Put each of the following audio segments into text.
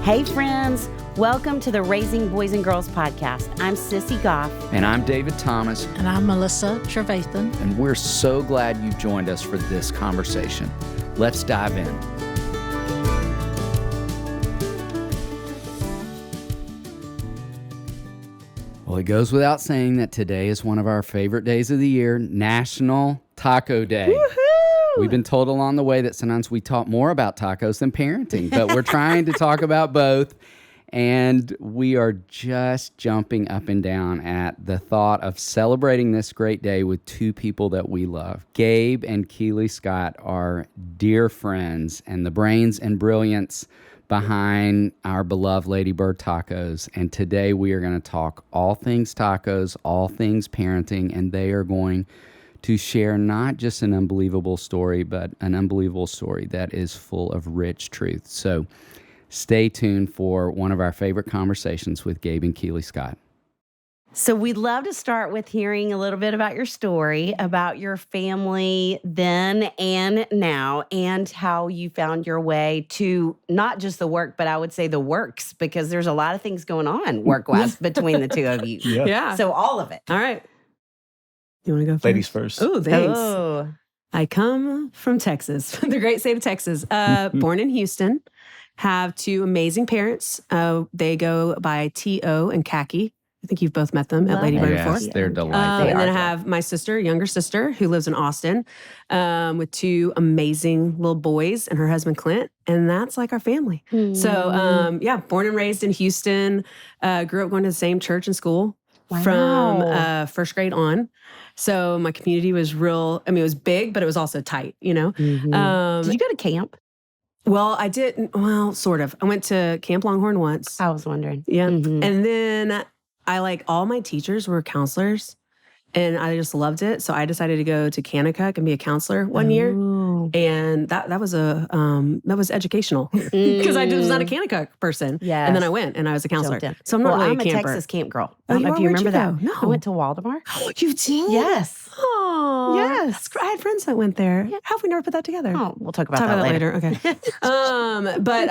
Hey friends, welcome to the Raising Boys and Girls podcast. I'm Sissy Goff. And I'm David Thomas. And I'm Melissa Trevathan. And we're so glad you've joined us for this conversation. Let's dive in. Well, it goes without saying that today is one of our favorite days of the year, National Taco Day. Woohoo! We've been told along the way that sometimes we talk more about tacos than parenting, but we're trying to talk about both. And we are just jumping up and down at the thought of celebrating this great day with two people that we love. Gabe and Keely Scott are dear friends and the brains and brilliance behind our beloved Ladybird Tacos. And today we are going to talk all things tacos, all things parenting, and they are going to share not just an unbelievable story, but an unbelievable story that is full of rich truth. So stay tuned for one of our favorite conversations with Gabe and Keely Scott. So we'd love to start with hearing a little bit about your story, about your family then and now, and how you found your way to not just the work, but I would say the works, because there's a lot of things going on work-wise between the two of you. Yeah. So all of it. All right. You want to go first? Ladies first. Oh, thanks. Oh. I come from Texas, the great state of Texas. Born in Houston. Have two amazing parents. They go by T.O. and Khaki. I think you've both met them at Ladybird before. Yes, they're delightful. And then I have my sister, younger sister, who lives in Austin with two amazing little boys and her husband, Clint. And that's like our family. So, born and raised in Houston. Grew up going to the same church and school from first grade on. So my community was real. I mean, it was big, but it was also tight, you know? Mm-hmm. Did you go to camp? Well, I didn't. Well, sort of. I went to Camp Longhorn once. I was wondering. Yeah. Mm-hmm. And then all my teachers were counselors and I just loved it. So I decided to go to Kanakuk and be a counselor one year. And that was educational because I was not a Kanakuk person. Yeah. And then I went and I was a counselor. So I'm not really I'm a camper. Texas camp girl. Oh, I don't know if you where'd remember you that. go? No. I went to Waldemar. Oh, you did? Yes. Oh, Yes. I had friends that went there. Yeah. How have we never put that together? Oh, we'll talk about that later. Okay. But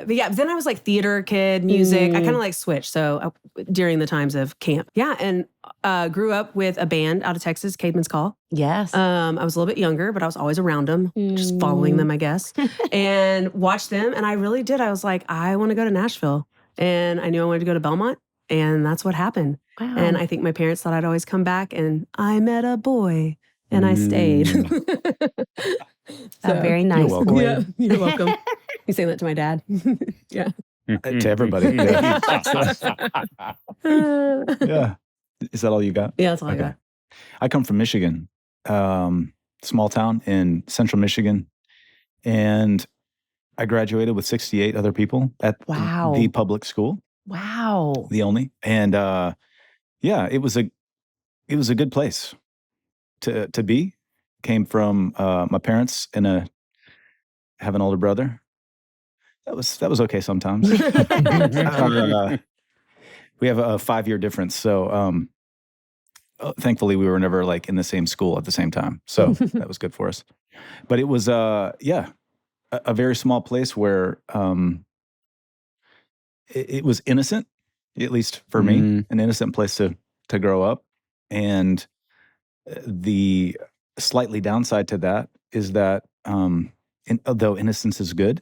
yeah, then I was like theater kid, music. I kind of like switched. So during the times of camp. Yeah. And grew up with a band out of Texas, Caedmon's Call. Yes. I was a little bit younger, but I was always around them, just following them, I guess, and watched them. And I really did. I was like, I want to go to Nashville. And I knew I wanted to go to Belmont. And that's what happened. Wow. And I think my parents thought I'd always come back. And I met a boy. And I stayed. Very nice. You're welcome. Yeah, you're welcome. You saying that to my dad? Yeah. To everybody. Yeah. Yeah. Is that all you got? Yeah, that's all I got. I come from Michigan, small town in central Michigan. And I graduated with 68 other people at the public school. Wow. The only. And it was a good place to be. Came from my parents and have an older brother. That was okay sometimes. We have a 5-year difference, so thankfully we were never like in the same school at the same time. So that was good for us. But it was a very small place where it was innocent, at least for me, an innocent place to grow up. And the slightly downside to that is that although innocence is good,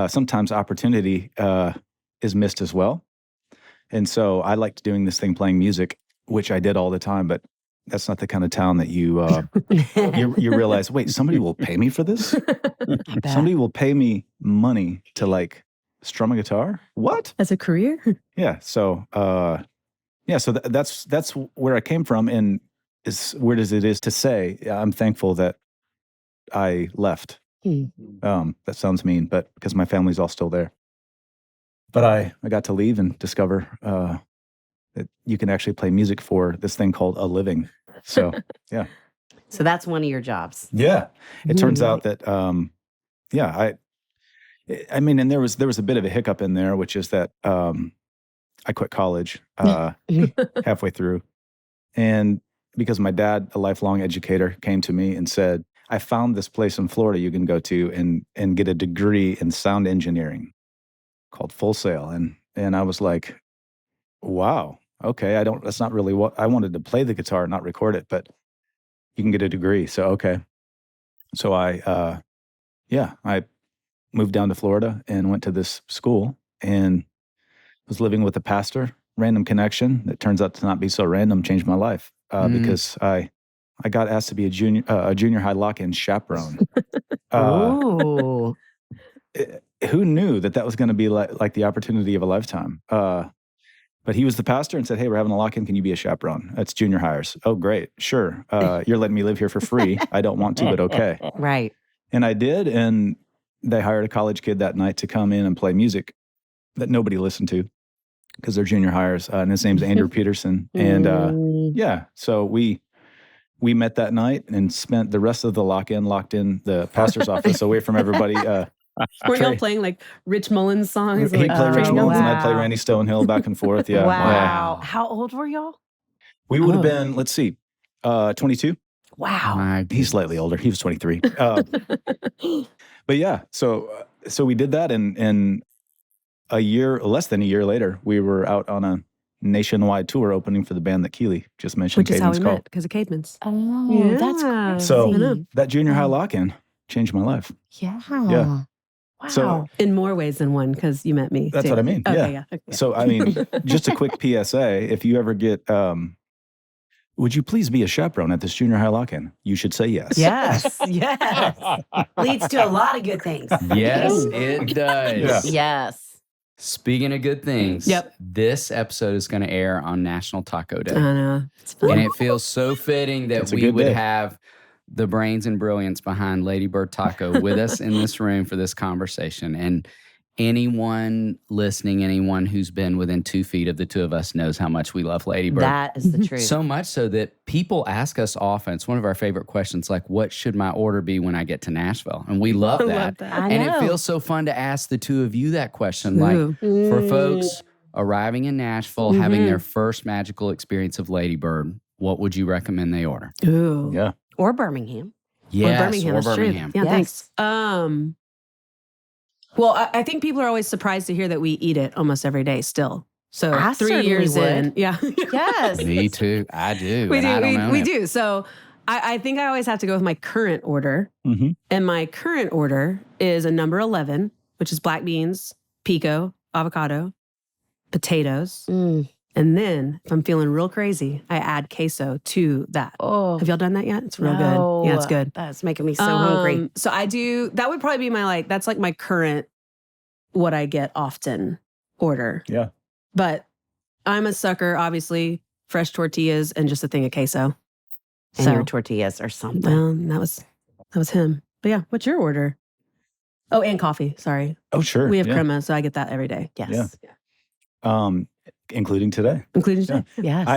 sometimes opportunity is missed as well. And so I liked doing this thing, playing music, which I did all the time, but that's not the kind of town that you realize, wait, somebody will pay me for this? Somebody will pay me money to like strum a guitar? What? As a career? Yeah. So, so that's where I came from, and as weird as it is to say, I'm thankful that I left. That sounds mean, but because my family's all still there. But I got to leave and discover that you can actually play music for this thing called a living. So, yeah. So that's one of your jobs. Yeah. It turns out that, I mean, and there was a bit of a hiccup in there, which is that I quit college halfway through. And because my dad, a lifelong educator, came to me and said, I found this place in Florida you can go to and get a degree in sound engineering. called Full Sail. And I was like, wow, okay, that's not really what I wanted to play the guitar, not record it, but you can get a degree. So, okay. So I moved down to Florida and went to this school and was living with a pastor. Random connection that turns out to not be so random changed my life because I got asked to be a junior high lock-in chaperone. Ooh. Who knew that was going to be like the opportunity of a lifetime? But he was the pastor and said, hey, we're having a lock-in. Can you be a chaperone? That's junior hires. Oh, great. Sure. You're letting me live here for free. I don't want to, but okay. Right. And I did. And they hired a college kid that night to come in and play music that nobody listened to because they're junior hires. And his name's Andrew Peterson. And so we met that night and spent the rest of the lock-in locked in the pastor's office away from everybody. Were y'all playing like Rich Mullins songs? He played Rich Mullins and I play Randy Stonehill back and forth. Yeah. Wow. How old were y'all? We would have been, let's see, 22. Wow. He's slightly older. He was 23. But yeah, so we did that, and less than a year later, we were out on a nationwide tour opening for the band that Keely just mentioned. Which is how we met, because of Caedmon's. Oh, that's crazy. So that junior high lock-in changed my life. Yeah. Wow. So in more ways than one, because you met me. That's too. what I mean. Okay, yeah. Okay. So I mean, just a quick PSA: if you ever get, would you please be a chaperone at this junior high lock-in? You should say yes. Yes. Yes. Leads to a lot of good things. Yes, it does. Yeah. Yes. Speaking of good things, this episode is going to air on National Taco Day. I know. It's fun. And it feels so fitting that we would have the brains and brilliance behind Ladybird Taco with us in this room for this conversation. And anyone listening, anyone who's been within 2 feet of the two of us knows how much we love Ladybird. That is the truth. So much so that people ask us often, it's one of our favorite questions, like, what should my order be when I get to Nashville? And we love that. I And know. it feels so fun to ask the two of you that question. Like, for folks arriving in Nashville, having their first magical experience of Ladybird, what would you recommend they order? Ooh. Yeah. Or Birmingham. Yes, Or Birmingham. or That's true. Birmingham. Yeah, Yes. thanks. Well, I think people are always surprised to hear that we eat it almost every day still. So I 3 certainly years would. in. Yeah. Yes. Me too. I do. We and do. I don't own We it. do. So I think I always have to go with my current order. Mm-hmm. And my current order is a number 11, which is black beans, pico, avocado, potatoes. And then if I'm feeling real crazy, I add queso to that. Oh. Have y'all done that yet? It's real No. good. Yeah, it's good. That's making me so hungry. So I do, that would probably be that's like my current, what I get often order. Yeah. But I'm a sucker, obviously, fresh tortillas and just a thing of queso. And your tortillas or something. Well, that was him. But yeah, what's your order? Oh, and coffee. Sorry. Oh, sure. We have crema, so I get that every day. Yes. Yeah. Including today. Including today. Yes.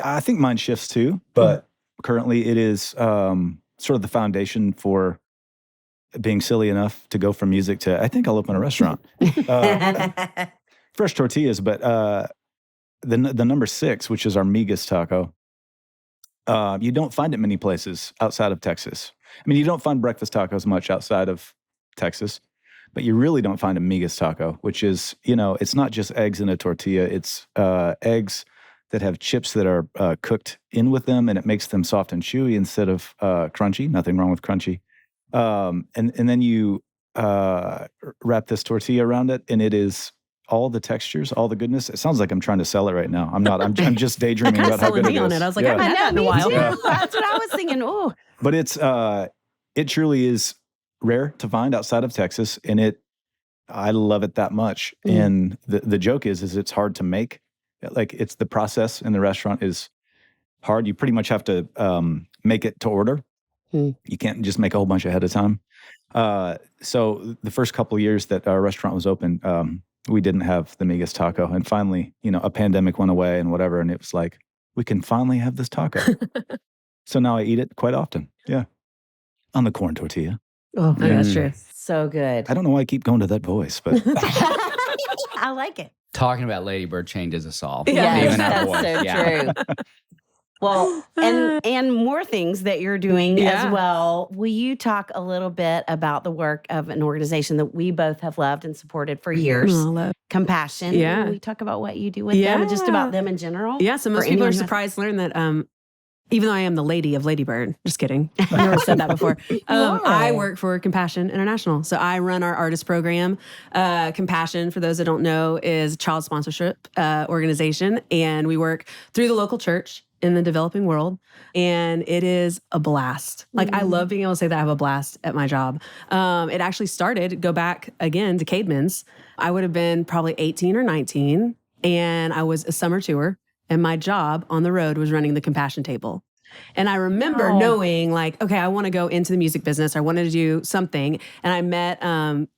I think mine shifts too, but currently it is sort of the foundation for being silly enough to go from music to, I think I'll open a restaurant. Fresh tortillas, but the number 6, which is our migas taco, you don't find it many places outside of Texas. I mean, you don't find breakfast tacos much outside of Texas, but you really don't find a migas taco, which is, it's not just eggs in a tortilla. It's eggs that have chips that are cooked in with them, and it makes them soft and chewy instead of crunchy. Nothing wrong with crunchy. And then you wrap this tortilla around it, and it is all the textures, all the goodness. It sounds like I'm trying to sell it right now. I'm not. I'm just daydreaming about how good it is. on it. I was like, I haven't had that in a me while. too. That's what I was thinking. Oh, But it truly is rare to find outside of Texas, and I love it that much. And the joke is it's hard to make. Like, it's the process in the restaurant is hard. You pretty much have to make it to order. You can't just make a whole bunch ahead of time. So the first couple of years that our restaurant was open, we didn't have the migas taco. And finally, a pandemic went away and whatever. And it was like, we can finally have this taco. So now I eat it quite often. Yeah. On the corn tortilla. oh, that's true. So good. I don't know why I keep going to that voice, but I like it. Talking about Ladybird changes us all. Yes, Even our that's voice. so Yeah. true. Well, and more things that you're doing Yeah. as well. Will you talk a little bit about the work of an organization that we both have loved and supported for years? Compassion. Yeah. Will we talk about what you do with them and just about them in general? Yeah, so most people are surprised to learn that even though I am the lady of Ladybird, just kidding. I've never said that before. I work for Compassion International. So I run our artist program. Compassion, for those that don't know, is a child sponsorship organization. And we work through the local church in the developing world. And it is a blast. Like, I love being able to say that I have a blast at my job. It actually started, go back again to Cadman's. I would have been probably 18 or 19. And I was a summer tour. And my job on the road was running the Compassion table. And I remember knowing, like, okay, I want to go into the music business. I wanted to do something. And I met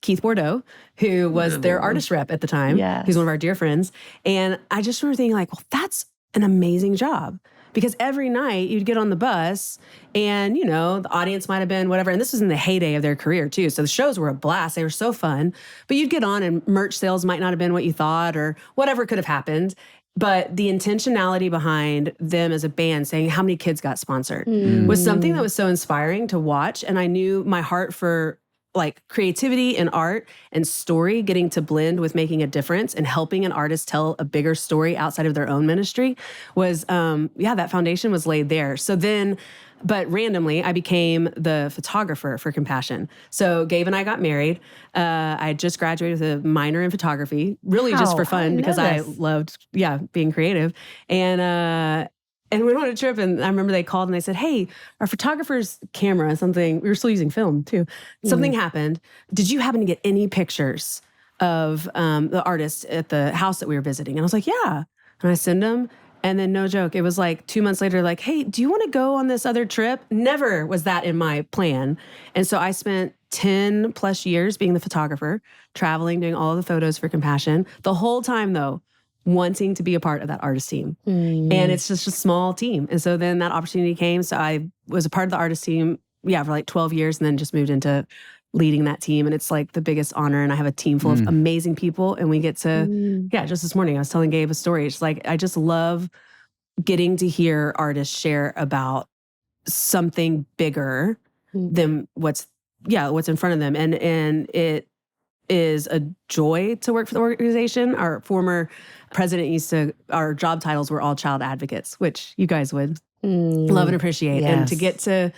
Keith Bordeaux, who was their artist rep at the time. Yes. He's one of our dear friends. And I just remember thinking, like, well, that's an amazing job. Because every night you'd get on the bus and, the audience might have been whatever. And this was in the heyday of their career, too. So the shows were a blast. They were so fun. But you'd get on and merch sales might not have been what you thought or whatever could have happened. But the intentionality behind them as a band saying how many kids got sponsored was something that was so inspiring to watch. And I knew my heart for like creativity and art and story getting to blend with making a difference and helping an artist tell a bigger story outside of their own ministry was, that foundation was laid there. So then, but randomly, I became the photographer for Compassion. So Gabe and I got married. I had just graduated with a minor in photography, really just for fun because I loved, being creative. And we went on a trip, and I remember they called and they said, hey, our photographer's camera, we were still using film too. Something happened. Did you happen to get any pictures of the artist at the house that we were visiting? And I was like, yeah. And I send them. And then no joke, it was like 2 months later, like, hey, do you want to go on this other trip? Never was that in my plan. And so I spent 10 plus years being the photographer, traveling, doing all the photos for Compassion. The whole time, though, wanting to be a part of that artist team. And it's just a small team. And so then that opportunity came. So I was a part of the artist team, for like 12 years, and then just moved into leading that team. And it's like the biggest honor. And I have a team full of amazing people. And we get to, just this morning, I was telling Gabe a story. It's like, I just love getting to hear artists share about something bigger than what's in front of them. And it is a joy to work for the organization. Our former president our job titles were all child advocates, which you guys would love and appreciate. Yes. And to get to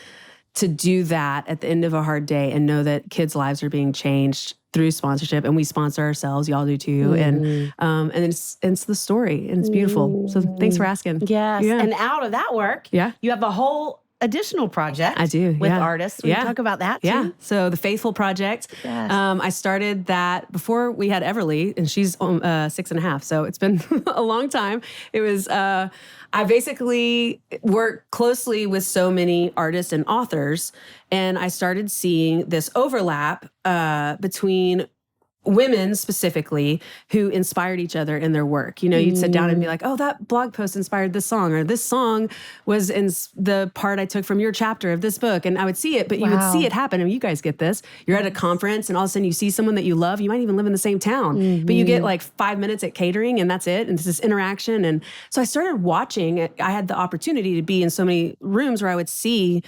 do that at the end of a hard day and know that kids' lives are being changed through sponsorship, and we sponsor ourselves, y'all do too. And it's the story, and it's beautiful. So thanks for asking. Yes. Yeah. And out of that work, you have a whole additional project. I do. With artists. We talk about that too. Yeah. So the Faithful Project. Yes. I started that before we had Everly, and she's 6.5. So it's been a long time. It was, I basically work closely with so many artists and authors, and I started seeing this overlap between women specifically who inspired each other in their work. You'd sit down and be like, oh, that blog post inspired this song, or this song was in the part I took from your chapter of this book. And I would see it, but you would see it happen. And you guys get this. You're at a conference and all of a sudden you see someone that you love. You might even live in the same town, but you get like 5 minutes at catering and that's it. And it's this interaction. And so I started watching. I had the opportunity to be in so many rooms where I would see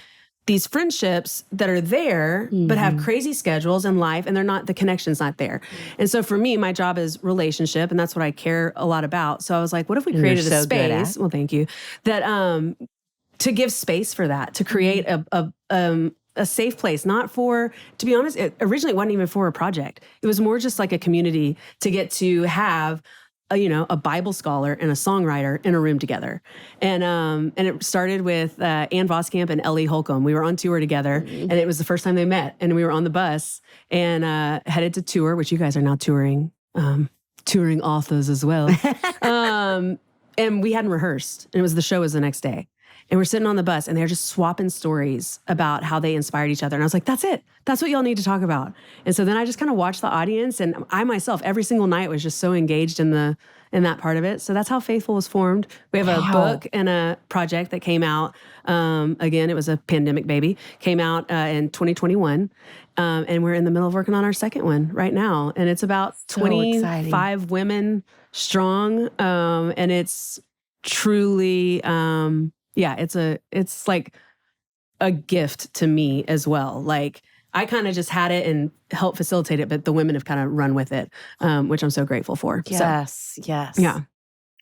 these friendships that are there, but have crazy schedules in life, and the connection's not there. And so for me, my job is relationship, and that's what I care a lot about. So I was like, what if we created a space? Well, thank you. That to give space for that, to create a safe place, not for, to be honest, originally it wasn't even for a project. It was more just like a community to get to have a Bible scholar and a songwriter in a room together. And it started with Ann Voskamp and Ellie Holcomb. We were on tour together, and it was the first time they met. And we were on the bus and headed to tour, which you guys are now touring authors as well. And we hadn't rehearsed. And the show was the next day. And we're sitting on the bus, and they're just swapping stories about how they inspired each other. And I was like, that's it. That's what y'all need to talk about. And so then I just kind of watched the audience, and I myself, every single night, was just so engaged in that part of it. So that's how Faithful was formed. We have a book and a project that came out. Again, it was a pandemic baby. Came out in 2021. And we're in the middle of working on our second one right now. And it's about 25 women strong. And it's truly yeah, it's like a gift to me as well. Like I kind of just had it and helped facilitate it, but the women have kind of run with it, which I'm so grateful for. Yes, yes. So, yeah.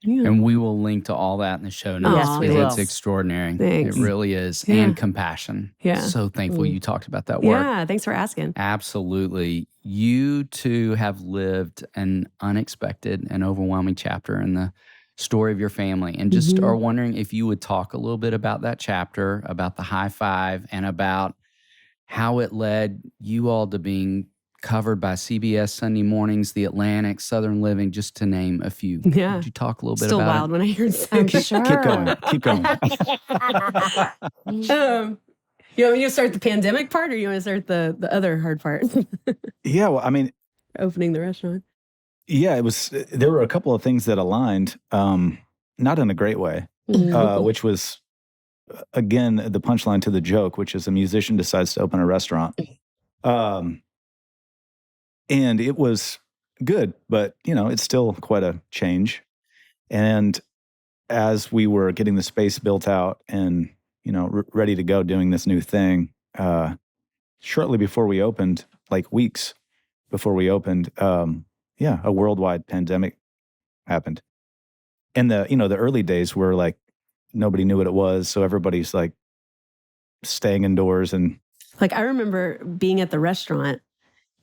And we will link to all that in the show notes. Yes, we because will. It's extraordinary. Thanks. It really is. Yeah. And compassion. Yeah. So thankful you talked about that work. Yeah, thanks for asking. Absolutely. You two have lived an unexpected and overwhelming chapter in the story of your family, and just are wondering if you would talk a little bit about that chapter, about the high five, and about how it led you all to being covered by CBS Sunday Mornings, The Atlantic, Southern Living, just to name a few. Yeah. Could you talk a little bit Still about wild it? when I hear it. I'm sure. Keep going. Keep going. You want me to start the pandemic part, or you want to start the other hard part? Yeah, well, I mean, Opening the restaurant. yeah, there were a couple of things that aligned, not in a great way, which was, again, the punchline to the joke, which is a musician decides to open a restaurant. And it was good, but, it's still quite a change. And as we were getting the space built out and, ready to go doing this new thing, shortly before we opened, like weeks before we opened, a worldwide pandemic happened. And the early days were like, nobody knew what it was. So everybody's like staying indoors. And Like I remember being at the restaurant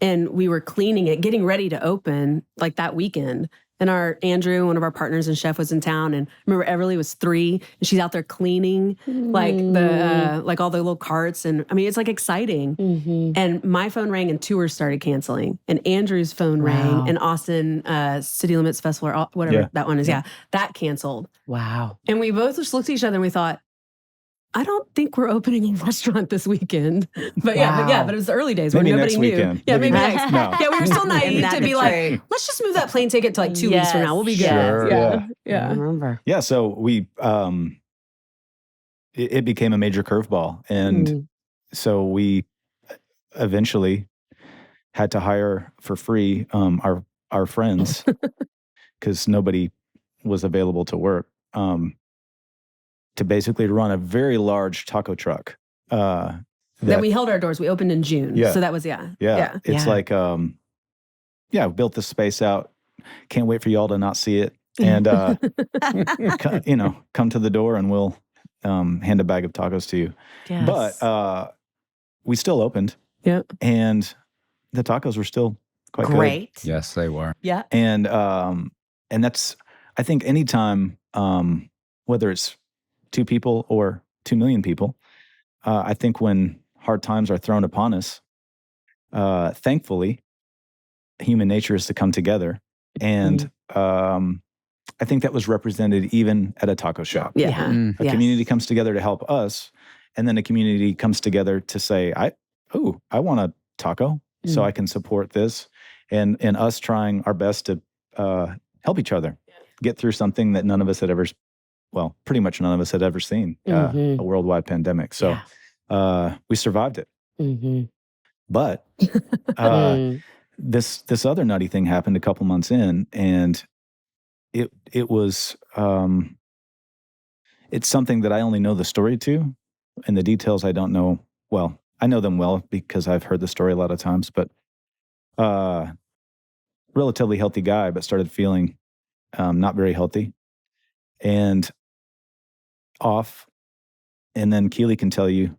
and we were cleaning it, getting ready to open like that weekend. And our Andrew, one of our partners and chef, was in town. And I remember Everly was 3 and she's out there cleaning like like all the little carts. And I mean, it's like exciting. And my phone rang and tours started canceling. And Andrew's phone rang and Austin City Limits Festival or whatever that one is. Yeah, that canceled. Wow. And we both just looked at each other and we thought, I don't think we're opening a restaurant this weekend. But but it was the early days maybe where nobody next knew. weekend. Yeah, maybe next. No. Yeah, we were still naive That to be is like, right. let's just move that plane ticket to like 2 weeks from now. We'll be good. Sure, Yeah. I Yeah. remember. yeah, so we, it became a major curveball. And so we eventually had to hire for free our friends because nobody was available to work. To basically run a very large taco truck. That we held our doors. We opened in June. Yeah. So that was, It's like, built this space out. Can't wait for y'all to not see it. And, come to the door and we'll hand a bag of tacos to you. Yes. But we still opened. Yeah. And the tacos were still quite Great. Yes, they were. Yeah. good. And that's, I think anytime, whether it's 2 people or 2 million people, I think when hard times are thrown upon us, thankfully, human nature is to come together. And I think that was represented even at a taco shop. Yeah. A community comes together to help us, and then a community comes together to say, I want a taco, so I can support this. And us trying our best to help each other get through something that pretty much none of us had ever seen, a worldwide pandemic. So we survived it. But this other nutty thing happened a couple months in, and it was it's something that I only know the story to, and the details I don't know. Well, I know them well because I've heard the story a lot of times. But relatively healthy guy, but started feeling not very healthy and off. And then Keely can tell you,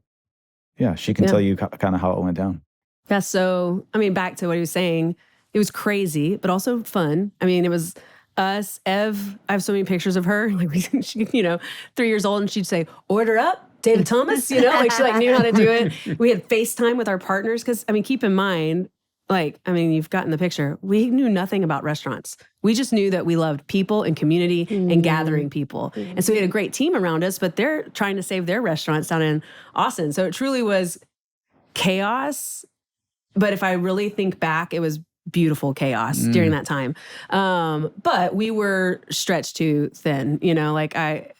she can tell you kind of how it went down. Yeah. So, I mean, back to what he was saying, it was crazy, but also fun. I mean, it was us, Ev. I have so many pictures of her. Like, she, 3 years old, and she'd say, "Order up, David Thomas." Like she knew how to do it. We had FaceTime with our partners because, I mean, keep in mind, you've gotten the picture. We knew nothing about restaurants. We just knew that we loved people and community and gathering people. And so we had a great team around us, but they're trying to save their restaurants down in Austin. So it truly was chaos. But if I really think back, it was beautiful chaos during that time. But we were stretched too thin,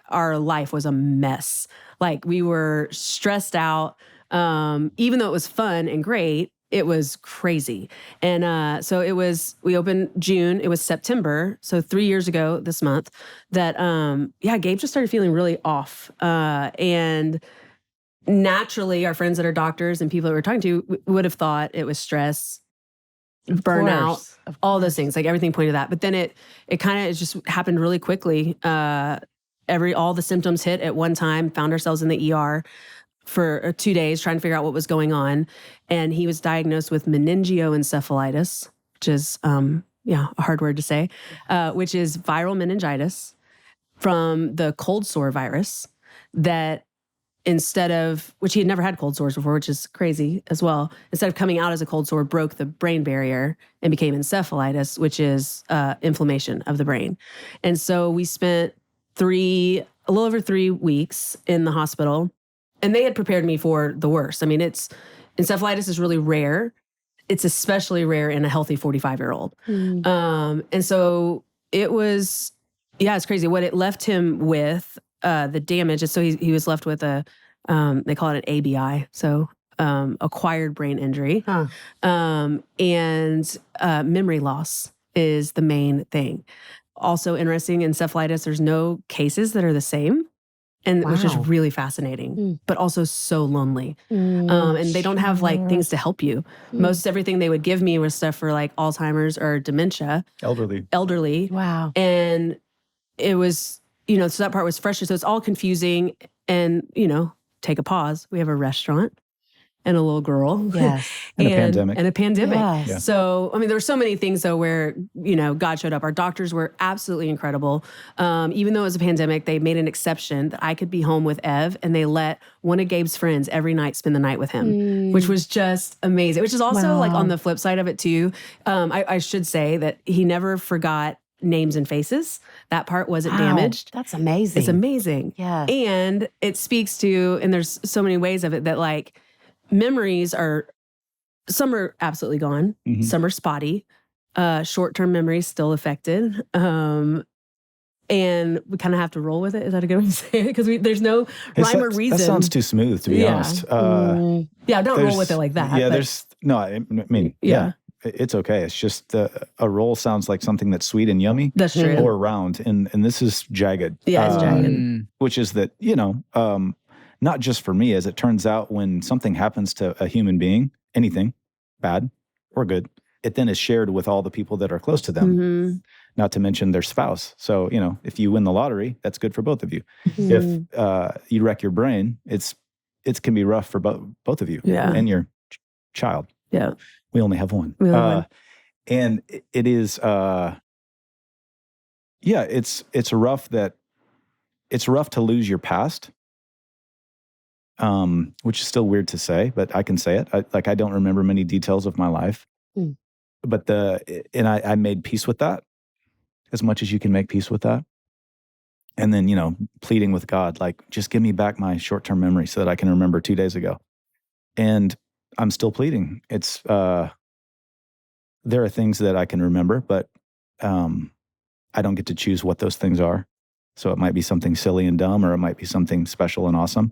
our life was a mess. Like we were stressed out. Even though it was fun and great, It was crazy. And so we opened June, it was September. So 3 years ago this month that, Gabe just started feeling really off. And naturally our friends that are doctors and people that we're talking to would have thought it was stress, burnout, all those things, like everything pointed to that. But then it kind of just happened really quickly. All the symptoms hit at one time, found ourselves in the ER for 2 days trying to figure out what was going on. And he was diagnosed with meningoencephalitis, which is, a hard word to say, which is viral meningitis from the cold sore virus that which he had never had cold sores before, which is crazy as well. Instead of coming out as a cold sore, broke the brain barrier and became encephalitis, which is inflammation of the brain. And so we spent a little over 3 weeks in the hospital. And they had prepared me for the worst. I mean, encephalitis is really rare. It's especially rare in a healthy 45-year-old. And so it was, it's crazy. What it left him with, the damage is, so he was left with they call it an ABI, so acquired brain injury. And memory loss is the main thing. Also interesting, encephalitis, there's no cases that are the same. And which is really fascinating, but also so lonely. And they don't have like things to help you. Most everything they would give me was stuff for like Alzheimer's or dementia. Elderly. Wow. And it was, so that part was frustrating. So it's all confusing. And, take a pause. We have a restaurant and a little girl. Yes. And a pandemic. Yes. Yeah. So, I mean, there were so many things though where, God showed up. Our doctors were absolutely incredible. Even though it was a pandemic, they made an exception that I could be home with Ev, and they let one of Gabe's friends every night spend the night with him, which was just amazing. Which is also like on the flip side of it too. I should say that he never forgot names and faces. That part wasn't damaged. That's amazing. It's amazing. Yes. And it speaks to, and there's so many ways of it that like, memories some are absolutely gone. Some are spotty. Short-term memories still affected. And we kind of have to roll with it. Is that a good way to say it? Because there's no rhyme or reason. That sounds too smooth, to be honest. Don't roll with it like that. Yeah, it's okay. It's just a roll sounds like something that's sweet and yummy. That's true. Or round. And this is jagged. Yeah, it's jagged. Which is that, not just for me, as it turns out, when something happens to a human being, anything, bad or good, it then is shared with all the people that are close to them, not to mention their spouse. So, if you win the lottery, that's good for both of you. If you wreck your brain, it can be rough for both of you and your child. Yeah. We only have one. And it is, it's rough to lose your past. Which is still weird to say, but I can say it. I don't remember many details of my life, but I made peace with that as much as you can make peace with that. And then, pleading with God, like, just give me back my short-term memory so that I can remember 2 days ago. And I'm still pleading. It's, there are things that I can remember, but, I don't get to choose what those things are. So it might be something silly and dumb, or it might be something special and awesome.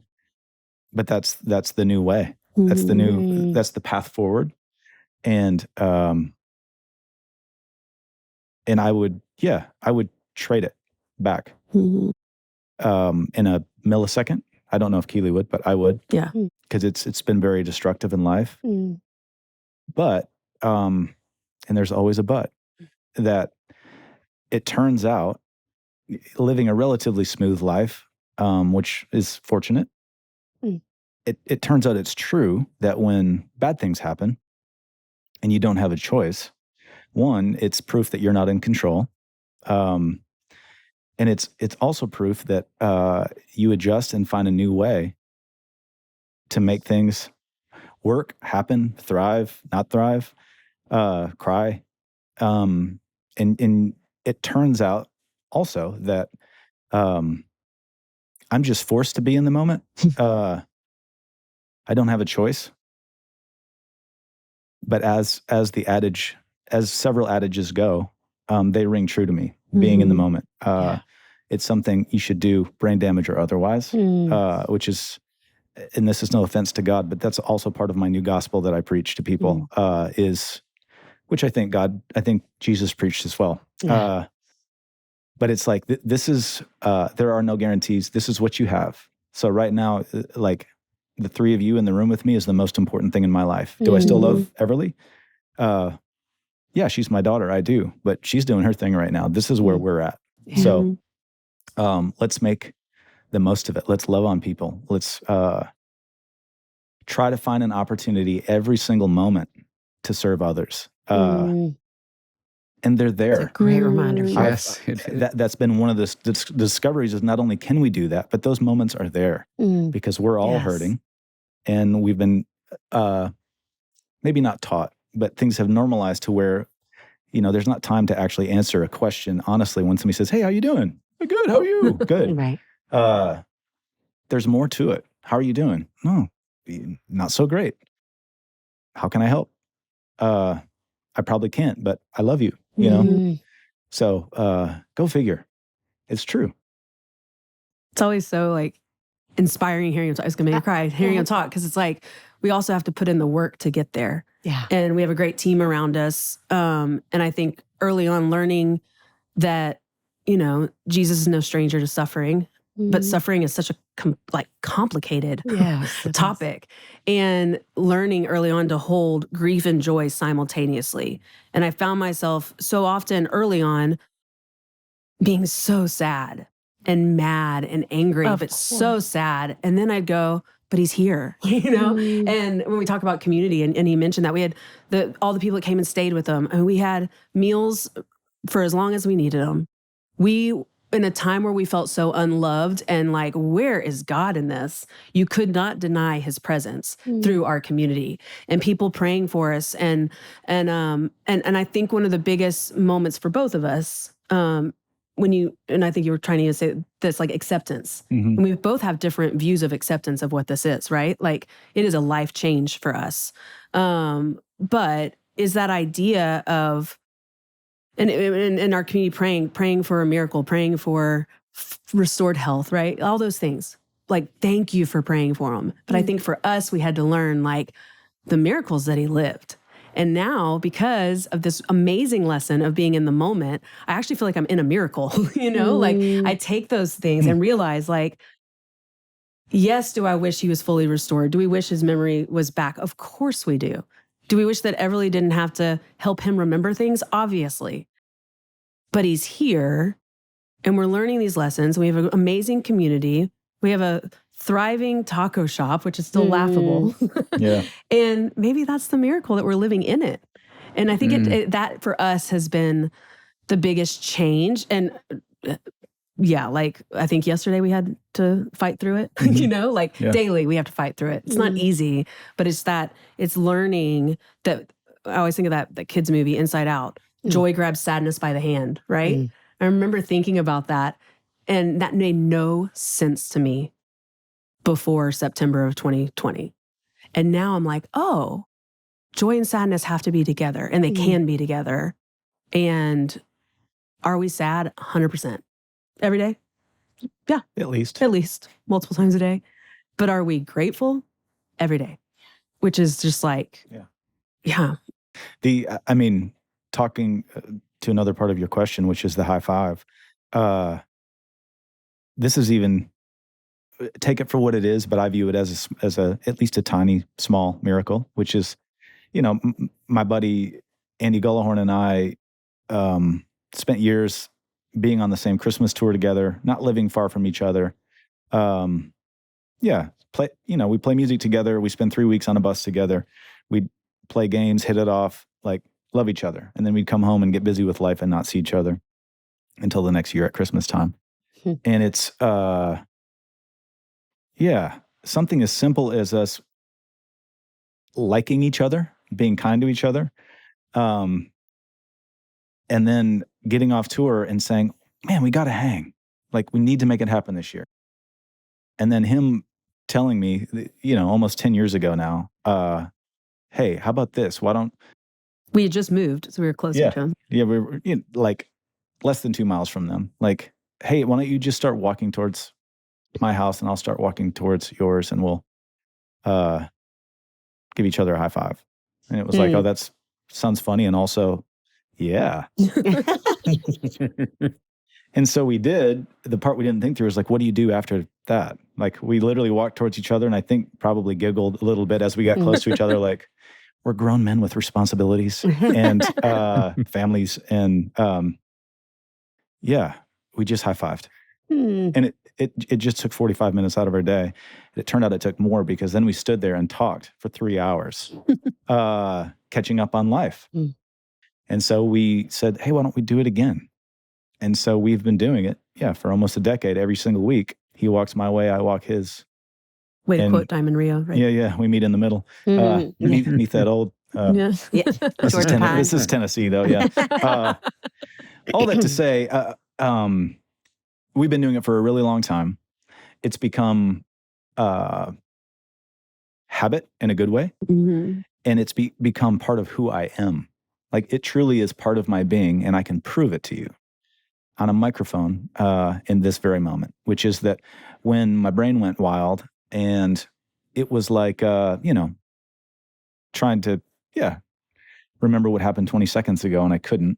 But that's the new way. That's the path forward. And I would trade it back in a millisecond. I don't know if Keely would, but I would. Yeah. Because it's been very destructive in life. But and there's always a but, that it turns out living a relatively smooth life, which is fortunate. It turns out it's true that when bad things happen and you don't have a choice, one, it's proof that you're not in control. And it's also proof that you adjust and find a new way to make things work, happen, thrive, not thrive, cry. And it turns out also that I'm just forced to be in the moment. I don't have a choice. But as several adages go, they ring true to me, being in the moment. It's something you should do, brain damage or otherwise, which is and this is no offense to God, but that's also part of my new gospel that I preach to people, is, which I think Jesus preached as well. Yeah. But it's like, this is, there are no guarantees. This is what you have. So right now, like the three of you in the room with me is the most important thing in my life. Do I still love Everly? Yeah, she's my daughter. I do, but she's doing her thing right now. This is where we're at. Yeah. So let's make the most of it. Let's love on people. Let's try to find an opportunity every single moment to serve others. And they're there. That's a great reminder. Yes. That's been one of the discoveries is not only can we do that, but those moments are there because we're all hurting. And we've been maybe not taught, but things have normalized to where, there's not time to actually answer a question honestly when somebody says, "Hey, how you doing?" "Good, how are you?" "Good." Right. There's more to it. "How are you doing?" "No, not so great." "How can I help?" "I probably can't, but I love you." So go figure. It's true. It's always so like inspiring hearing him talk. It's gonna make me cry hearing him talk, because it's like we also have to put in the work to get there. Yeah. And we have a great team around us. And I think early on learning that, Jesus is no stranger to suffering, but suffering is such a complicated topic. And learning early on to hold grief and joy simultaneously. And I found myself so often early on being so sad and mad and angry, but so sad. And then I'd go, but he's here, And when we talk about community, and he mentioned that we had all the people that came and stayed with him, and we had meals for as long as we needed them. We, in a time where we felt so unloved and like, where is God in this? You could not deny his presence through our community and people praying for us. And I think one of the biggest moments for both of us, and I think you were trying to say this, like acceptance. And we both have different views of acceptance of what this is, right? Like it is a life change for us. But is that idea of, and in our community praying for a miracle, praying for restored health, right? All those things. Like, thank you for praying for him. But I think for us, we had to learn like the miracles that he lived. And now, because of this amazing lesson of being in the moment, I actually feel like I'm in a miracle, Like I take those things and realize like, yes, do I wish he was fully restored? Do we wish his memory was back? Of course we do. Do we wish that Everly didn't have to help him remember things? Obviously. But he's here and we're learning these lessons. We have an amazing community. We have a thriving taco shop, which is still laughable. Yeah. And maybe that's the miracle that we're living in it. And I think that for us has been the biggest change. And like I think yesterday we had to fight through it, daily we have to fight through it. It's not easy, but it's learning that. I always think of that kids movie Inside Out. Joy grabs sadness by the hand, right? I remember thinking about that, and that made no sense to me before September of 2020. And now I'm like, oh, joy and sadness have to be together, and they can be together. And are we sad? 100%. Every day? Yeah. At least multiple times a day. But are we grateful? Every day. Which is just like, yeah. Talking to another part of your question, which is the high five. This is even, take it for what it is, but I view it as at least a tiny, small miracle, which is, my buddy Andy Gullahorn and I spent years being on the same Christmas tour together, not living far from each other. We play music together. We spend 3 weeks on a bus together. We'd play games, hit it off, like love each other. And then we'd come home and get busy with life and not see each other until the next year at Christmas time. And it's, something as simple as us liking each other, being kind to each other. And then getting off tour and saying, man, we got to hang. Like, we need to make it happen this year. And then him telling me, almost 10 years ago now, hey, how about this? Why don't... We had just moved, so we were closer to him. Yeah, we were like less than 2 miles from them. Like, hey, why don't you just start walking towards my house and I'll start walking towards yours and we'll give each other a high five. And it was like, oh, that sounds funny. And also, yeah. And so we did. The part we didn't think through was like, what do you do after that? Like, we literally walked towards each other, and I think probably giggled a little bit as we got close to each other, like, we're grown men with responsibilities and families. And yeah, we just high-fived. And it just took 45 minutes out of our day. It turned out it took more, because then we stood there and talked for 3 hours, catching up on life. And so we said, hey, why don't we do it again? And so we've been doing it, for almost a decade. Every single week, he walks my way, I walk his. Way to quote Diamond Rio, right? Yeah. We meet in the middle. Meet that old. This is Tennessee, though. Yeah. All that to say, we've been doing it for a really long time. It's become habit in a good way, and it's become part of who I am. Like, it truly is part of my being, and I can prove it to you on a microphone in this very moment, which is that when my brain went wild, and it was like, trying to, remember what happened 20 seconds ago, and I couldn't,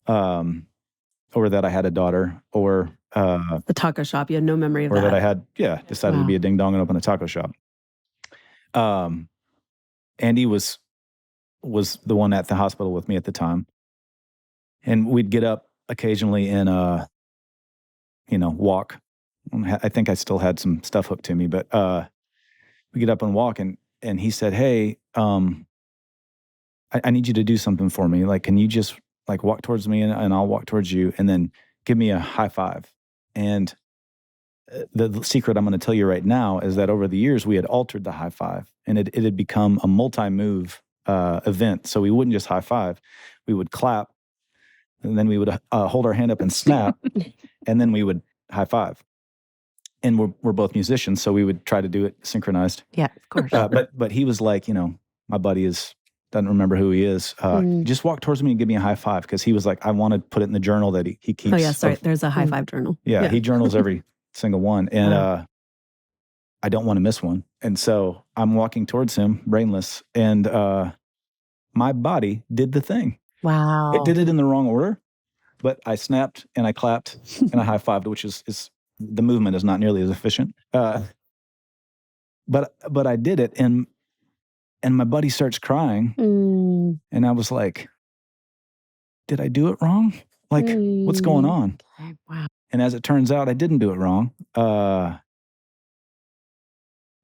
or that I had a daughter, or the taco shop. You had no memory of that. Or that I had, decided to be a ding dong and open a taco shop. Andy was the one at the hospital with me at the time, and we'd get up occasionally and walk. I think I still had some stuff hooked to me, but we get up and walk, and he said, hey, I need you to do something for me. Like, can you just like walk towards me, and I'll walk towards you, and then give me a high five. And the secret I'm going to tell you right now is that over the years, we had altered the high five, and it had become a multi-move event. So we wouldn't just high five, we would clap, and then we would hold our hand up and snap, and then we would high five. And we're both musicians, so we would try to do it synchronized. Yeah, of course. But he was like, my buddy doesn't remember who he is. Just walk towards me and give me a high five, because he was like, I want to put it in the journal that he keeps. Oh yeah, sorry. There's a high five journal. Yeah, he journals every single one, and I don't want to miss one. And so I'm walking towards him, brainless, and my body did the thing. Wow. It did it in the wrong order, but I snapped and I clapped and I high fived, which is the movement is not nearly as efficient. But I did it, and my buddy starts crying, and I was like, did I do it wrong? Like, what's going on? Okay, wow. And as it turns out, I didn't do it wrong.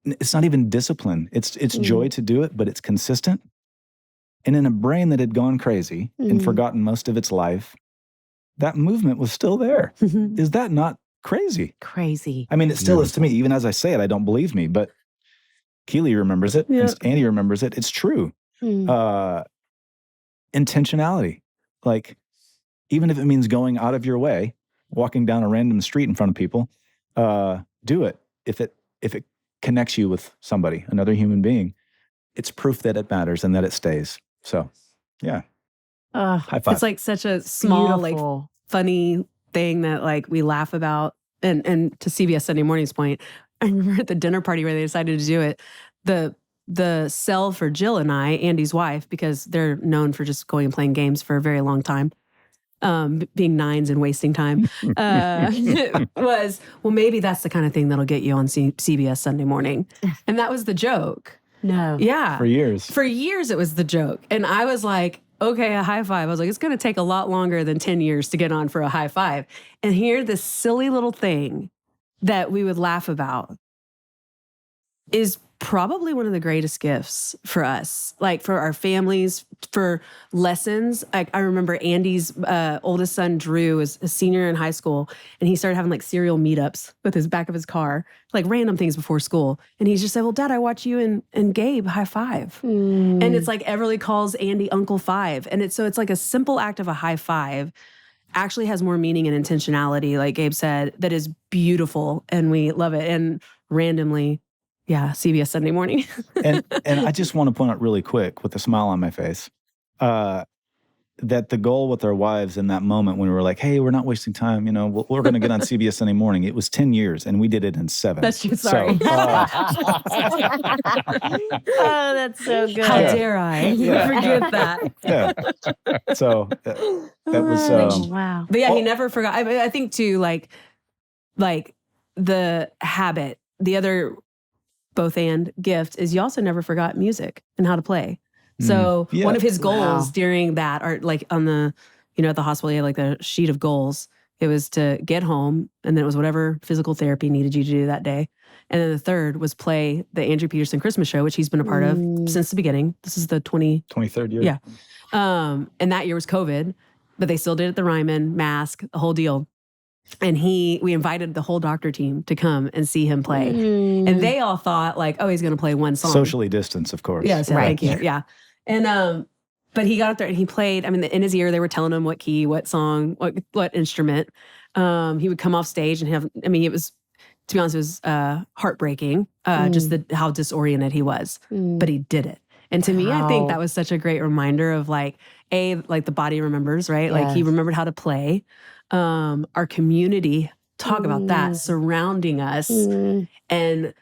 It's not even discipline. It's joy to do it, but it's consistent. And in a brain that had gone crazy and forgotten most of its life, that movement was still there. Is that not crazy? Crazy. I mean, it still is to me. Even as I say it, I don't believe me, but Keely remembers it, and Andy remembers it. It's true. Intentionality. Like, even if it means going out of your way, walking down a random street in front of people, do it. If it connects you with somebody, another human being, it's proof that it matters and that it stays. So, yeah. High five. It's like such a small, Beautiful. like funny thing that like we laugh about. And to CBS Sunday Morning's point, I remember at the dinner party where they decided to do it, the cell for Jill and I, Andy's wife, because they're known for just going and playing games for a very long time, being nines and wasting time, was, well, maybe that's the kind of thing that'll get you on CBS Sunday Morning. And that was the joke. No. Yeah. For years. For years, it was the joke. And I was like, okay, a high five. I was like, it's going to take a lot longer than 10 years to get on for a high five. And here, this silly little thing that we would laugh about is probably one of the greatest gifts for us, like for our families, for lessons. I remember Andy's oldest son, Drew, was a senior in high school, and he started having like serial meetups with his back of his car, like random things before school. And he just said, well, Dad, I watch you and Gabe high five. And it's like Everly calls Andy Uncle Five. And it's like a simple act of a high five actually has more meaning and intentionality, like Gabe said, that is beautiful, and we love it. And randomly, yeah, CBS Sunday Morning. and I just want to point out really quick, with a smile on my face, that the goal with our wives in that moment when we were like, hey, we're not wasting time, we're going to get on CBS Sunday Morning. It was 10 years and we did it in 7. That's true. Sorry. Oh, that's so good. How dare I forget that? Yeah. So that was. Wow. But yeah, he never forgot. I think too, like the habit, the other both and gift is you also never forgot music and how to play. So one of his goals during that, or like on the, at the hospital, he had like a sheet of goals. It was to get home, and then it was whatever physical therapy needed you to do that day. And then the third was play the Andrew Peterson Christmas show, which he's been a part of since the beginning. This is the 23rd year. Yeah. And that year was COVID, but they still did it at the Ryman, mask, the whole deal. And we invited the whole doctor team to come and see him play. And they all thought like, oh, he's going to play one song. Socially distanced, of course. Yes, right. Thank you. Yeah. And, but he got up there and he played. I mean, in his ear, they were telling him what key, what song, what instrument. He would come off stage and it was, to be honest, it was heartbreaking, just how disoriented he was. But he did it. And to me, I think that was such a great reminder of like the body remembers, right? Like he remembered how to play. Our community, talk about that, surrounding us. And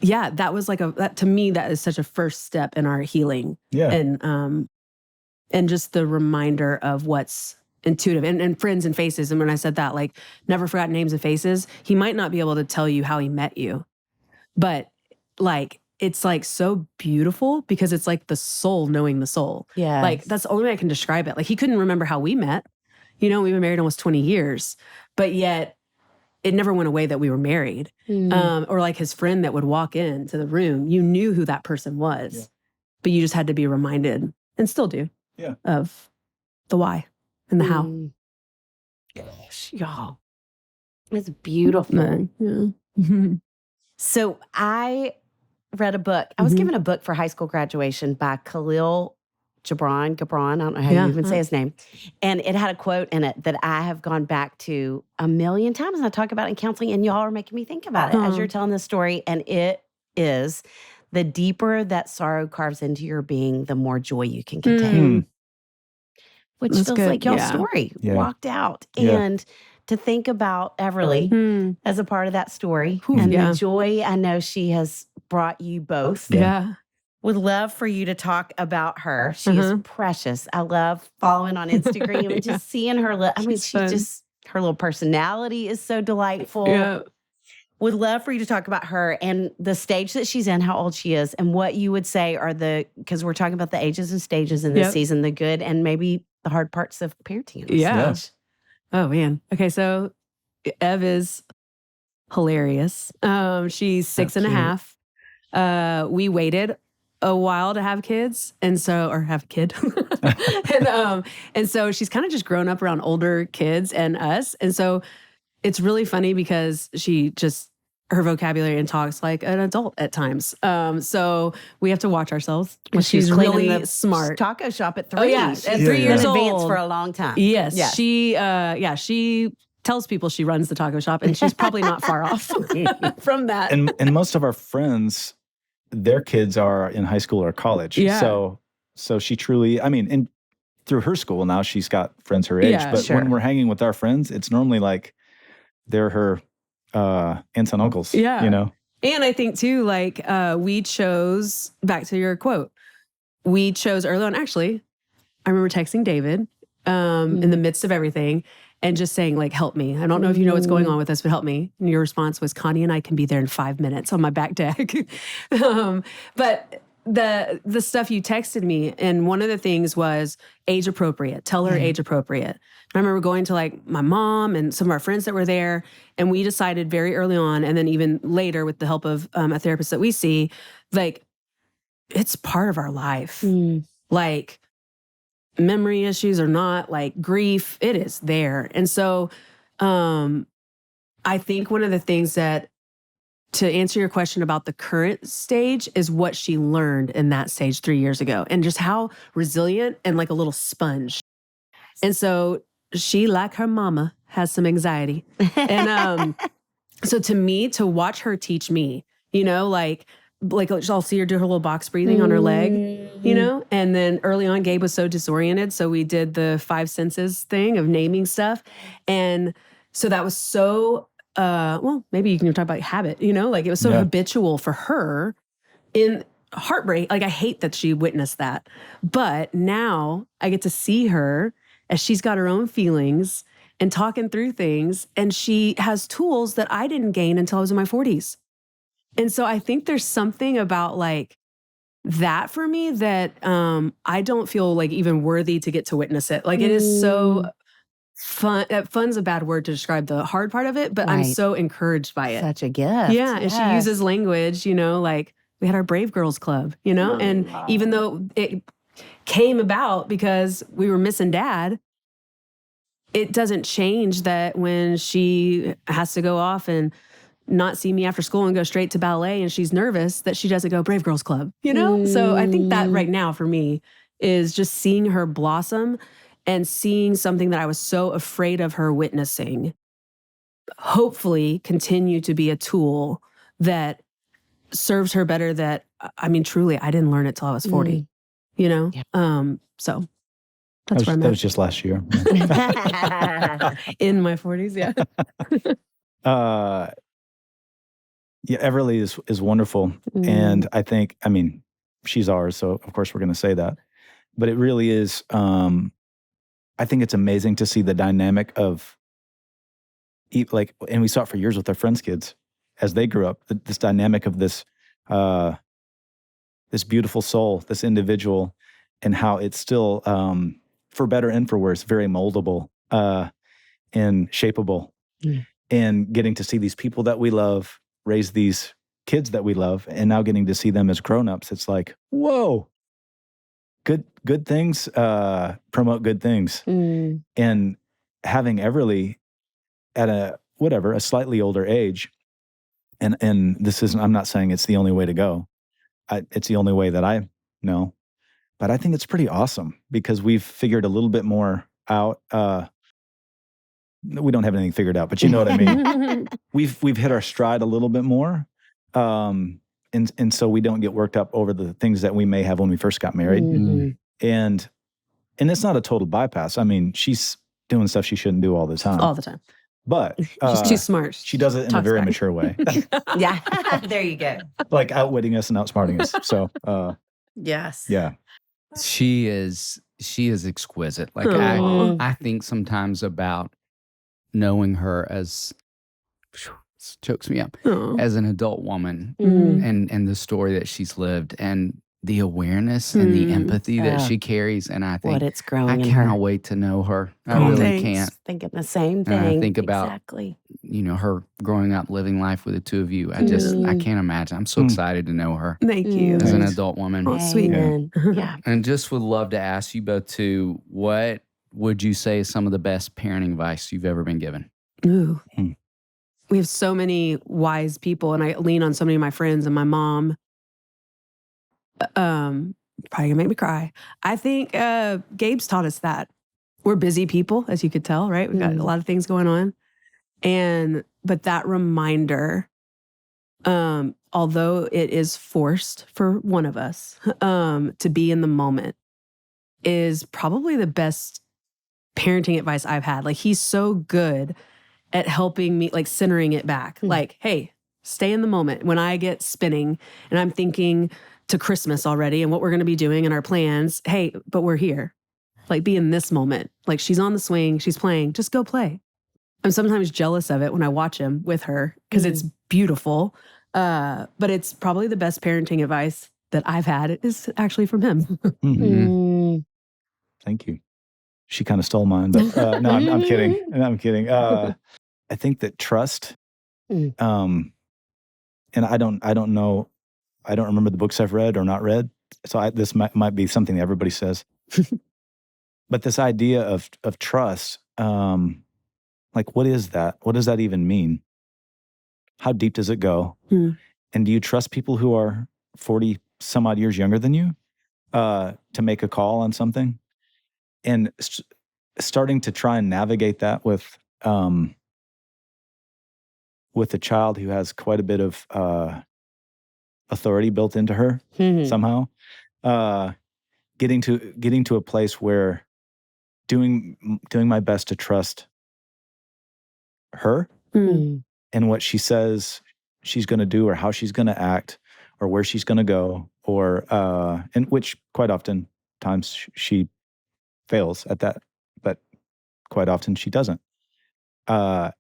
yeah, that was that to me, that is such a first step in our healing. Yeah. And just the reminder of what's intuitive and friends and faces. And when I said that, like never forgot names and faces, he might not be able to tell you how he met you, but like, it's like so beautiful because it's like the soul knowing the soul. Yeah. Like that's the only way I can describe it. Like he couldn't remember how we met. We've been married almost 20 years, but yet it never went away that we were married. Or like his friend that would walk into the room, you knew who that person was, but you just had to be reminded, and still do, of the why and the how. Gosh, y'all. It's beautiful. So I read a book. I was given a book for high school graduation by Khalil Gibran. I don't know how you even say his name. And it had a quote in it that I have gone back to a million times. And I talk about it in counseling, and y'all are making me think about it as you're telling this story. And it is, the deeper that sorrow carves into your being, the more joy you can contain. Which feels like y'all's story walked out. And to think about Everly as a part of that story and the joy I know she has brought you both. Would love for you to talk about her. She is precious. I love following on Instagram and just seeing her. Her little personality is so delightful. Would love for you to talk about her and the stage that she's in, how old she is, and what you would say are because we're talking about the ages and stages in this season, the good and maybe the hard parts of parenting. Stage. Oh, man. Okay, so Ev is hilarious. She's 6.5. We waited a while to have kids, or have a kid. and so she's kind of just grown up around older kids and us. And so it's really funny because her vocabulary and talks like an adult at times. So we have to watch ourselves. She's really smart. Taco shop at 3. Oh, yeah. At 3 years old. Advanced for a long time. Yes. She tells people she runs the taco shop, and she's probably not far off from that. And most of our friends, their kids are in high school or college. So she truly, and through her school now, she's got friends her age. But when we're hanging with our friends, it's normally like they're her aunts and uncles. And I think too, we chose, back to your quote, we chose early on. Actually, I remember texting David in the midst of everything and just saying, help me. I don't know if you know what's going on with this, but help me. And your response was, Connie and I can be there in 5 minutes on my back deck. But the stuff you texted me, and one of the things was age appropriate. Tell her age appropriate. I remember going to my mom and some of our friends that were there, and we decided very early on, and then even later with the help of a therapist that we see, it's part of our life. Memory issues or not, grief, it is there. And so I think one of the things that, to answer your question about the current stage, is what she learned in that stage 3 years ago, and just how resilient and like a little sponge. And so she, like her mama, has some anxiety. And so to me, to watch her teach me, like I'll see her do her little box breathing on her leg, you know? And then early on, Gabe was so disoriented. So we did the 5 senses thing of naming stuff. And so that was so, well, maybe you can talk about habit, you know? Like it was so habitual for her in heartbreak. Like I hate that she witnessed that. But now I get to see her as she's got her own feelings and talking through things. And she has tools that I didn't gain until I was in my 40s. And so I think there's something about like that for me that I don't feel like even worthy to get to witness it. Like it is so fun. Fun's a bad word to describe the hard part of it, but I'm so encouraged by it. Such a gift. Yeah. And she uses language, you know, like we had our Brave Girls Club, you know, and even though it came about because we were missing Dad, it doesn't change that when she has to go off and not see me after school and go straight to ballet and she's nervous that she doesn't go Brave Girls Club, you know? So I think that right now for me is just seeing her blossom and seeing something that I was so afraid of her witnessing, hopefully continue to be a tool that serves her better that, I mean, truly, I didn't learn it till I was 40, you know? So that's where I'm at. That was just last year. In my 40s, Yeah, Everly is wonderful. And I think, I mean, she's ours, so of course we're going to say that. But it really is, I think it's amazing to see the dynamic of, like, and we saw it for years with our friends' kids as they grew up, this dynamic of this beautiful soul, this individual, and how it's still, for better and for worse, very moldable and shapeable. And getting to see these people that we love raise these kids that we love, and now getting to see them as grown-ups, it's like, whoa, good things promote good things. And having Everly at a slightly older age, and this isn't, I'm not saying it's the only way to go. It's the only way that I know, but I think it's pretty awesome because we've figured a little bit more out. We don't have anything figured out, but you know what I mean. We've hit our stride a little bit more, and so we don't get worked up over the things that we may have when we first got married. And it's not a total bypass. I mean, she's doing stuff she shouldn't do all the time. all the time. But She's too smart. she does it in a very mature way, Yeah. There you go. like outwitting us and outsmarting us. So, Yes. yeah. She is exquisite. Like I think sometimes about knowing her as, this chokes me up, as an adult woman and the story that she's lived and the awareness and the empathy that she carries. And I think What it's growing I in cannot her. wait to know her. I really Thanks. can't. Thinking the same thing. And I think about, exactly. Her growing up, living life with the two of you. I can't imagine. I'm so excited to know her Thank you. as an adult woman. Oh, sweet. Amen. Yeah. And just would love to ask you both too, what would you say is some of the best parenting advice you've ever been given? Ooh. We have so many wise people, and I lean on so many of my friends and my mom. Probably gonna make me cry. I think Gabe's taught us that. We're busy people, as you could tell, right? We've got a lot of things going on. But that reminder, although it is forced for one of us to be in the moment, is probably the best parenting advice I've had. Like, he's so good at helping me, like centering it back. Like, hey, stay in the moment. When I get spinning and I'm thinking to Christmas already and what we're going to be doing and our plans, hey, but we're here. Like, be in this moment. Like, she's on the swing, she's playing, just go play. I'm sometimes jealous of it when I watch him with her because it's beautiful. But it's probably the best parenting advice that I've had. It is actually from him. Thank you. She kind of stole mine, but no, I'm kidding. I'm kidding. I think that trust, and I don't know, I don't remember the books I've read or not read, so this might be something that everybody says. But this idea of trust, like, what is that? What does that even mean? How deep does it go? And do you trust people who are 40 some odd years younger than you to make a call on something? And starting to try and navigate that with a child who has quite a bit of authority built into her somehow. Getting to a place where doing my best to trust her and what she says she's going to do, or how she's going to act, or where she's going to go, or and which quite often times she fails at that, but quite often she doesn't. And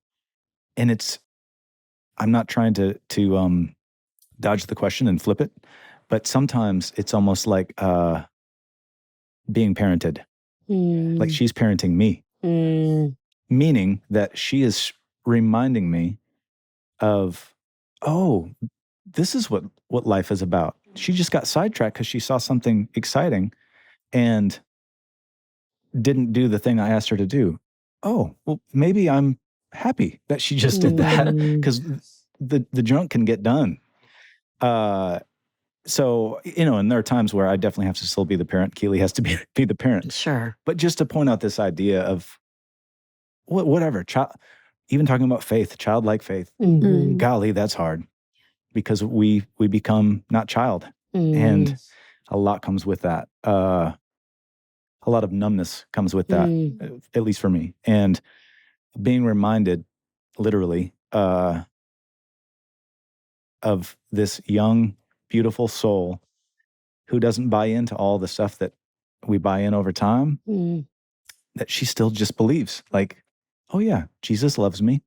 I'm not trying to dodge the question and flip it, but sometimes it's almost like being parented. Like she's parenting me. Meaning that she is reminding me of, oh, this is what life is about. She just got sidetracked because she saw something exciting and didn't do the thing I asked her to do. Oh, well, maybe I'm happy that she just did that, because the junk can get done. So, and there are times where I definitely have to still be the parent. Keely has to be the parent. Sure. But just to point out this idea of whatever, even talking about faith, childlike faith, golly, that's hard, because we become not child. And a lot comes with that. A lot of numbness comes with that, at least for me. And being reminded, literally, of this young, beautiful soul who doesn't buy into all the stuff that we buy in over time, that she still just believes, like, oh yeah, Jesus loves me.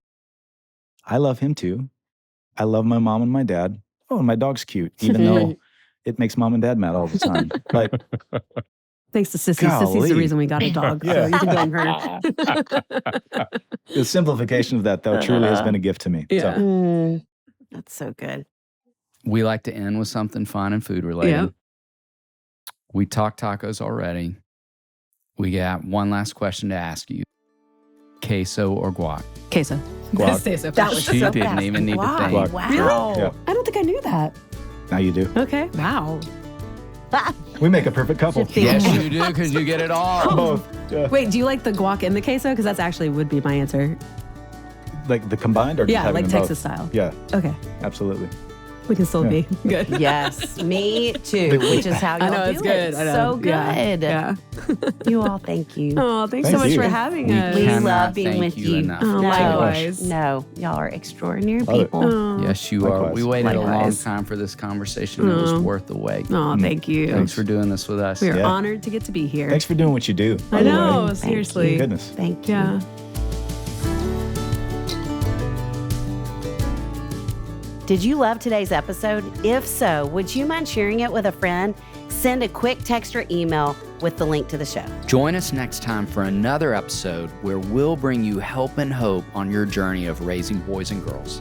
I love him too. I love my mom and my dad. Oh, and my dog's cute, even though it makes mom and dad mad all the time. Like, thanks to Sissy. Golly. Sissy's the reason we got a dog. So you can blame her. The simplification of that, though, truly has been a gift to me. Yeah. So. That's so good. We like to end with something fun and food related. Yep. We talked tacos already. We got one last question to ask you. Queso or guac? Queso. Guac. Queso. That was She so didn't fast. even need to Wow. think. Wow. Yeah. I don't think I knew that. Now you do. Okay. Wow. We make a perfect couple. Yes, you do, because you get it all. Both. Yeah. Wait, do you like the guac and the queso? Because that's actually would be my answer. Like the combined, or just Yeah, having like them Texas both? style. Yeah, Okay. absolutely. We can still be good. Yes, me too, which is how y'all I know, do it's it. good. I know. So good. Yeah. You all, thank you. Oh, thanks so Thank much you. for having We us. We cannot love being thank with you you. enough. Oh, No, likewise. no, y'all are extraordinary Love it. people. Oh. Yes, you are. Likewise. We waited a long Likewise. time for this conversation. It was worth the wait. Oh, thank you. Thanks for doing this with us. We are Yeah. honored to get to be here. Thanks for doing what you do. by I the way. know, Thank seriously. you. Goodness. Thank you. Yeah. Did you love today's episode? If so, would you mind sharing it with a friend? Send a quick text or email with the link to the show. Join us next time for another episode where we'll bring you help and hope on your journey of raising boys and girls.